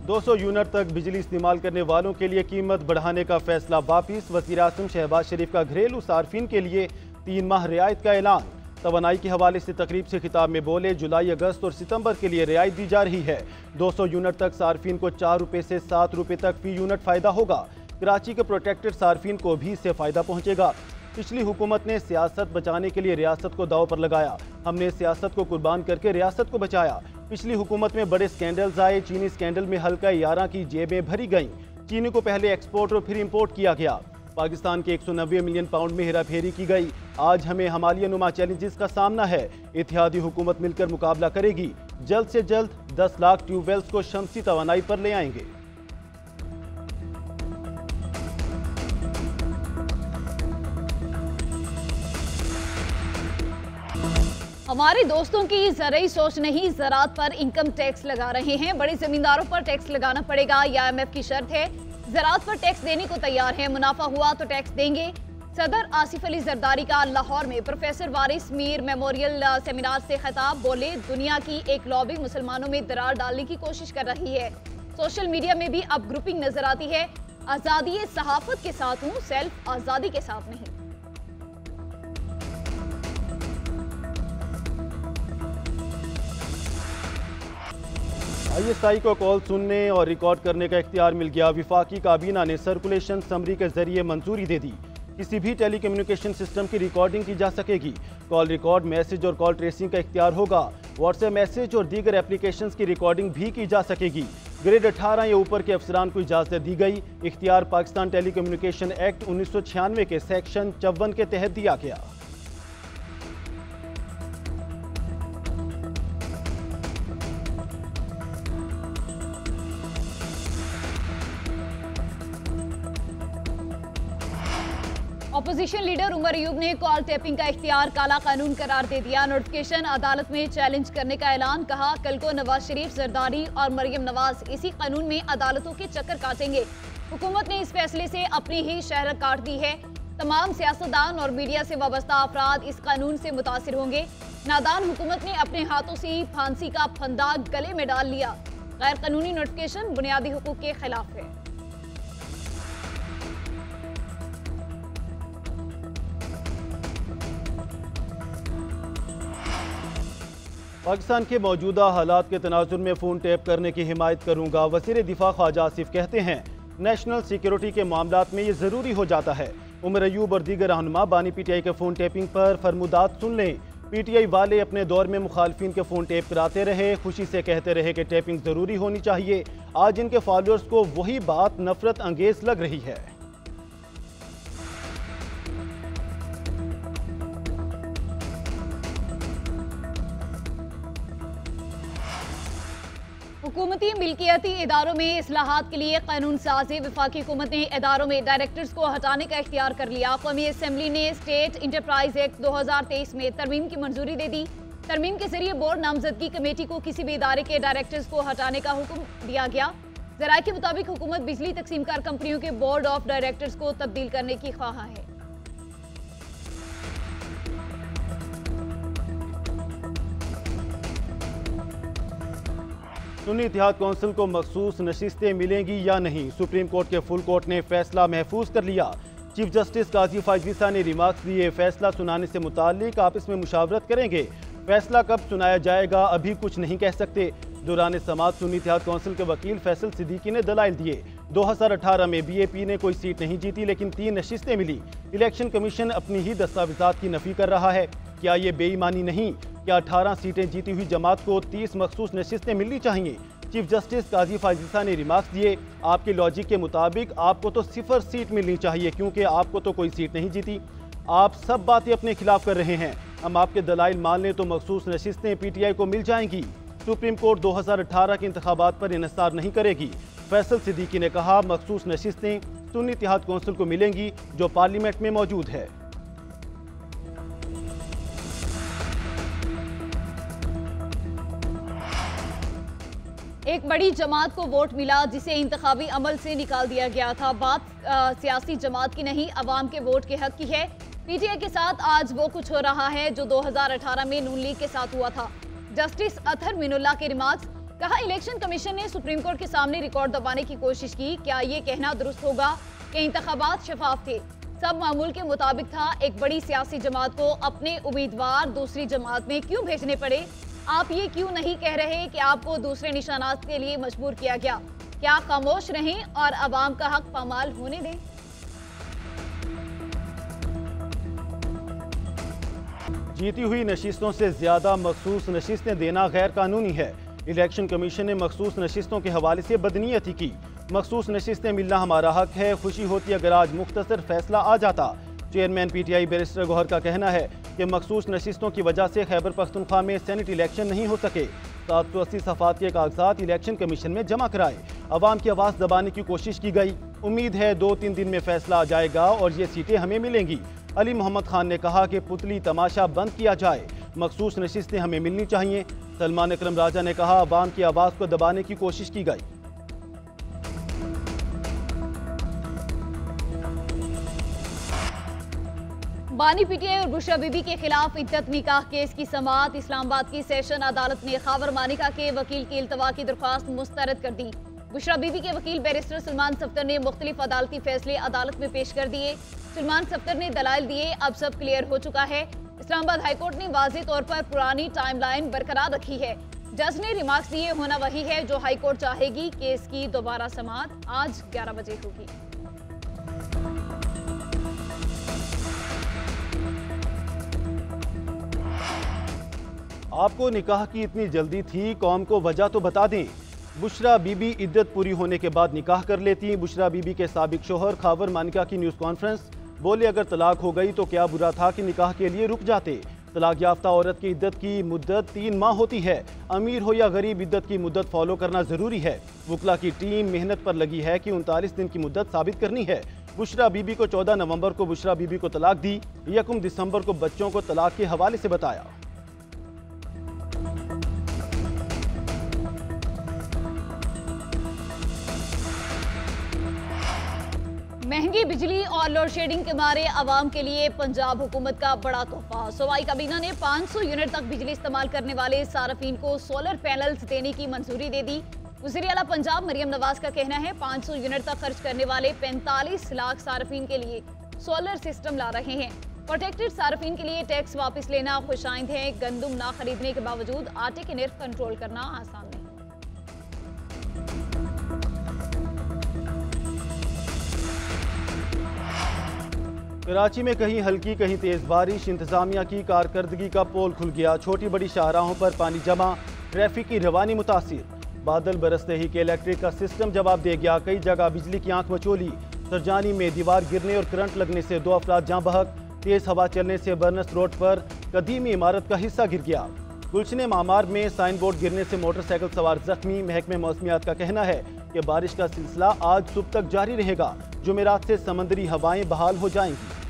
200 unit तक बिजली इस्तेमाल करने वालों के लिए कीमत बढ़ाने का फैसला वापिस। वज़ीर-ए-आज़म शहबाज शरीफ का घरेलू सार्फिन के लिए 3 माह रियायत का ऐलान। तवानाई के हवाले से तकरीब से खिताब में बोले, जुलाई, अगस्त और सितंबर के लिए रियायत दी जा रही है। 200 यूनिट तक सार्फिन को 4 रुपये से 7 रुपये तक फी यूनिट फ़ायदा होगा। कराची के प्रोटेक्टेड सार्फिन को भी इससे फ़ायदा पहुँचेगा। पिछली हुकूमत ने सियासत बचाने के लिए रियासत को दाव पर लगाया। हमने सियासत को कुर्बान करके रियासत को बचाया। पिछली हुकूमत में बड़े स्कैंडल्स आए। चीनी स्कैंडल में हल्का 11 की जेबें भरी गईं। चीनी को पहले एक्सपोर्ट और फिर इंपोर्ट किया गया। पाकिस्तान के 190 मिलियन पाउंड में हेरा फेरी की गई। आज हमें हिमालय नुमा चैलेंजेस का सामना है। इत्तेहादी हुकूमत मिलकर मुकाबला करेगी। जल्द से जल्द 10 लाख ट्यूबवेल्स को शमसी तवानाई पर ले आएंगे। हमारे दोस्तों की ज़रूरी सोच नहीं, ज़राअत पर इनकम टैक्स लगा रहे हैं। बड़े जमींदारों पर टैक्स लगाना पड़ेगा, यह IMF की शर्त है। ज़राअत पर टैक्स देने को तैयार है, मुनाफा हुआ तो टैक्स देंगे। सदर आसिफ अली जरदारी का लाहौर में प्रोफेसर वारिस मीर मेमोरियल सेमिनार से खिताब। बोले, दुनिया की एक लॉबी मुसलमानों में दरार डालने की कोशिश कर रही है। सोशल मीडिया में भी अब ग्रुपिंग नजर आती है। आज़ादी सहाफत के साथ हूँ, सेल्फ आज़ादी के साथ नहीं। ISI को कॉल सुनने और रिकॉर्ड करने का इख्तियार मिल गया। विफाकी काबीना ने सर्कुलेशन समरी के जरिए मंजूरी दे दी। किसी भी टेली कम्युनिकेशन सिस्टम की रिकॉर्डिंग की जा सकेगी। कॉल रिकॉर्ड, मैसेज और कॉल ट्रेसिंग का इख्तियार होगा। व्हाट्सएप मैसेज और दीगर एप्लीकेशंस की रिकॉर्डिंग भी की जा सकेगी। ग्रेड 18 या ऊपर के अफसरान को इजाजत दी गई। इख्तियार पाकिस्तान टेली कम्युनिकेशन एक्ट 1996 के सेक्शन 54 के तहत दिया गया। अपोजिशन लीडर उमर अयूब ने कॉल टैपिंग का इख्तियार काला कानून करार दे दिया। नोटिफिकेशन अदालत में चैलेंज करने का ऐलान। कहा, कल को नवाज शरीफ, जरदारी और मरियम नवाज इसी कानून में अदालतों के चक्कर काटेंगे। हुकूमत ने इस फैसले से अपनी ही शहरत काट दी है। तमाम सियासतदान और मीडिया से वाबस्ता अफराद इस कानून से मुतासिर होंगे। नादान हुकूमत ने अपने हाथों से ही फांसी का फंदा गले में डाल लिया। गैर कानूनी नोटिफिकेशन बुनियादी हुकूक के खिलाफ है। पाकिस्तान के मौजूदा हालात के तनाजुर में फ़ोन टैप करने की हिमायत करूंगा। वज़ीर दिफा ख्वाजा आसिफ कहते हैं, नेशनल सिक्योरिटी के मामलात में ये ज़रूरी हो जाता है। उमर अयूब और दीगर रहनुमा बानी PTI के फ़ोन टैपिंग पर फरमुदात सुन लें। PTI वाले अपने दौर में मुखालफिन के फ़ोन टैप कराते रहे, खुशी से कहते रहे कि टैपिंग ज़रूरी होनी चाहिए। आज इनके फॉलोअर्स को वही बात नफरत अंगेज लग रही है। हुकूमती मिल्कियती इदारों में इस्लाहात के लिए कानून साज़ी। वफाकी हुकूमत ने इदारों में डायरेक्टर्स को हटाने का इख्तियार कर लिया। कौमी असम्बली ने स्टेट इंटरप्राइज एक्ट 2023 में तरमीम की मंजूरी दे दी। तरमीम के जरिए बोर्ड नामजदगी कमेटी को किसी भी इदारे के डायरेक्टर्स को हटाने का हुक्म दिया गया। ज़राए के मुताबिक हुकूमत बिजली तकसीमकार कंपनियों के बोर्ड ऑफ डायरेक्टर्स को तब्दील करने की ख्वाह है। सुन्नी इत्तेहाद कौंसिल को मखसूस नशिस्तें मिलेंगी या नहीं, सुप्रीम कोर्ट के फुल कोर्ट ने फैसला महफूज कर लिया। चीफ जस्टिस काजी फाजिसा ने रिमार्क्स दिए, फैसला सुनाने से मुताल्लिक आपस में मुशावरत करेंगे। फैसला कब सुनाया जाएगा अभी कुछ नहीं कह सकते। दौरान समाअत सुन्नी इत्तेहाद कौंसिल के वकील फैसल सिद्दीकी ने दलाइल दिए। 2018 में BAP ने कोई सीट नहीं जीती, लेकिन 3 नशिस्तें मिली। इलेक्शन कमीशन अपनी ही दस्तावेजात की नफी कर रहा है। क्या ये बेईमानी नहीं? क्या 18 सीटें जीती हुई जमात को 30 मखसूस नशिस्तें मिलनी चाहिए? चीफ जस्टिस काजी फाजिसा ने रिमार्क्स दिए, आपके लॉजिक के मुताबिक आपको तो 0 सीट मिलनी चाहिए, क्योंकि आपको तो कोई सीट नहीं जीती। आप सब बातें अपने खिलाफ कर रहे हैं। हम आपके दलाइल मान लें तो मखसूस नशिस्तें PTI को मिल जाएंगी। सुप्रीम कोर्ट 2018 के इंतखाबात पर इन्हिसार नहीं करेगी। फैसल सिद्दीकी ने कहा, मखसूस नशिस्तें सुन्नी इत्तेहाद कौंसिल को मिलेंगी जो पार्लियामेंट में मौजूद है। एक बड़ी जमात को वोट मिला जिसे इंतखाबी अमल से निकाल दिया गया था। बात सियासी जमात की नहीं, अवाम के वोट के हक की है। PTI के साथ आज वो कुछ हो रहा है जो 2018 में नून लीग के साथ हुआ था। जस्टिस अतहर मिनुल्लाह के रिमार्क्स, कहा इलेक्शन कमीशन ने सुप्रीम कोर्ट के सामने रिकॉर्ड दबाने की कोशिश की। क्या ये कहना दुरुस्त होगा कि इंतखाबात शफाफ थे, सब मामूल के मुताबिक था? एक बड़ी सियासी जमात को अपने उम्मीदवार दूसरी जमात में क्यों भेजने पड़े? आप ये क्यों नहीं कह रहे कि आपको दूसरे निशानात के लिए मजबूर किया गया? क्या खामोश रहें और अवाम का हक पामाल होने दें? जीती हुई नशिस्तों से ज्यादा मखसूस नशिस्तें देना गैर कानूनी है। इलेक्शन कमीशन ने मखसूस नशिस्तों के हवाले से बदनीयती की। मखसूस नशिस्तें मिलना हमारा हक है। खुशी होती अगर आज मुख्तसर फैसला आ जाता। चेयरमैन PTI बैरिस्टर गौहर का कहना है कि मखसूस नशिस्तों की वजह से खैबर पख्तूनख्वा में सेनेट इलेक्शन नहीं हो सके। 780 सफ़ात के कागजात इलेक्शन कमीशन में जमा कराए। अवाम की आवाज़ दबाने की कोशिश की गई। उम्मीद है 2-3 दिन में फैसला आ जाएगा और ये सीटें हमें मिलेंगी। अली मोहम्मद खान ने कहा कि पुतली तमाशा बंद किया जाए, मखसूस नशिस्तें हमें मिलनी चाहिए। सलमान अकरम राजा ने कहा अवाम की आवाज़ को दबाने की कोशिश की गई। बानी PTI और बुशरा बीबी के खिलाफ इद्दत निकाह केस की समाअत। इस्लामाबाद की सेशन अदालत ने खावर मानिका के वकील की इल्तवा की दरख्वास्त मुस्तरद कर दी। बुशरा बीबी के वकील बैरिस्टर सलमान सफ्तर ने मुख्तलिफ अदालती फैसले अदालत में पेश कर दिए। सलमान सफ्तर ने दलाइल दिए, अब सब क्लियर हो चुका है। इस्लामाबाद हाईकोर्ट ने वाज़ेह तौर पर पुरानी टाइमलाइन बरकरार रखी है। जज ने रिमार्क्स दिए, होना वही है जो हाईकोर्ट चाहेगी। केस की दोबारा समाअत आज 11 बजे होगी। आपको निकाह की इतनी जल्दी थी, कौम को वजह तो बता दें। बुशरा बीबी इद्दत पूरी होने के बाद निकाह कर लेती। बुशरा बीबी के साबिक शोहर खावर मानिका की न्यूज़ कॉन्फ्रेंस, बोले अगर तलाक हो गई तो क्या बुरा था कि निकाह के लिए रुक जाते। तलाक याफ्ता औरत की इद्दत की मुद्दत 3 माह होती है। अमीर हो या गरीब, इद्दत की मुद्दत फॉलो करना जरूरी है। वकला की टीम मेहनत पर लगी है कि 39 दिन की मुद्दत साबित करनी है। बुशरा बीबी को 14 नवंबर को बुशरा बीबी को तलाक दी। 1 दिसंबर को बच्चों को तलाक के हवाले से बताया। महंगी बिजली और लोड शेडिंग के मारे अवाम के लिए पंजाब हुकूमत का बड़ा तोहफा। सूबाई काबीना ने 500 यूनिट तक बिजली इस्तेमाल करने वाले सार्फिन को सोलर पैनल्स देने की मंजूरी दे दी। वज़ीर आला पंजाब मरियम नवाज का कहना है 500 यूनिट तक खर्च करने वाले 45 लाख सार्फिन के लिए सोलर सिस्टम ला रहे हैं। प्रोटेक्टेड सार्फिन के लिए टैक्स वापस लेना खुशाइंद है। गंदम ना खरीदने के बावजूद आटे के निर्ख कंट्रोल करना आसान नहीं। कराची में कहीं हल्की कहीं तेज बारिश, इंतजामिया की कारकर्दगी का पोल खुल गया। छोटी बड़ी शाहराहों पर पानी जमा, ट्रैफिक की रवानी मुतासिर। बादल बरसते ही के इलेक्ट्रिक का सिस्टम जवाब दे गया। कई जगह बिजली की आंख मचोली। सरजानी में दीवार गिरने और करंट लगने से 2 अफराद जाँ बहक। तेज हवा चलने से बर्नस रोड पर कदीमी इमारत का हिस्सा गिर गया। गुलशन मामार में साइन बोर्ड गिरने से मोटरसाइकिल सवार जख्मी। महकमे मौसमियात का कहना है कि बारिश का सिलसिला आज सुबह तक जारी रहेगा। जुमेरात से समंदरी हवाएं बहाल हो जाएंगी।